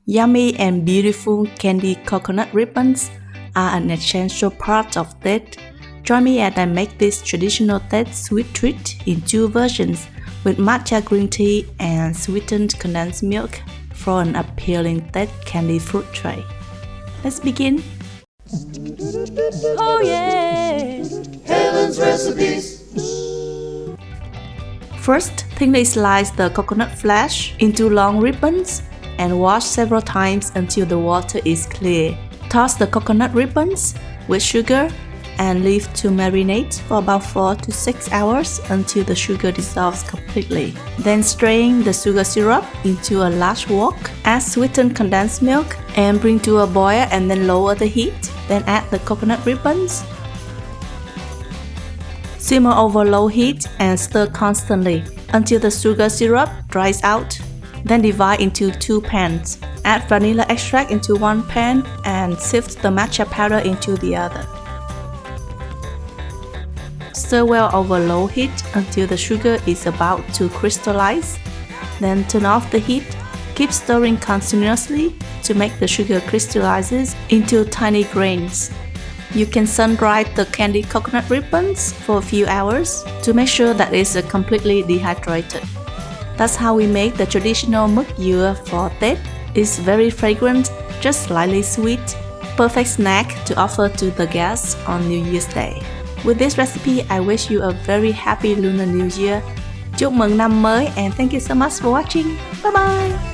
Yummy and beautiful candied coconut ribbons are an essential part of Tet. Join me as I make this traditional Tet sweet treat in 2 versions with matcha green tea and sweetened condensed milk for an appealing Tet candy fruit tray. Let's begin! Oh yeah! Helen's recipes! First, thinly slice the coconut flesh into long ribbons and wash several times until the water is clear. Toss the coconut ribbons with sugar and leave to marinate for about 4 to 6 hours until the sugar dissolves completely. Then strain the sugar syrup into a large wok, add sweetened condensed milk and bring to a boil and then lower the heat. Then add the coconut ribbons. Simmer over low heat and stir constantly until the sugar syrup dries out. Then divide into 2 pans. Add vanilla extract into 1 pan and sift the matcha powder into the other. Stir well over low heat until the sugar is about to crystallize. Then turn off the heat. Keep stirring continuously to make the sugar crystallizes into tiny grains. You can sun-dry the candied coconut ribbons for a few hours to make sure that it's completely dehydrated. That's how we make the traditional MấTT DÜA for Tet. It's very fragrant, just slightly sweet, perfect snack to offer to the guests on New Year's Day. With this recipe, I wish you a very happy Lunar New Year. Chúc mừng năm mới and thank you so much for watching. Bye bye!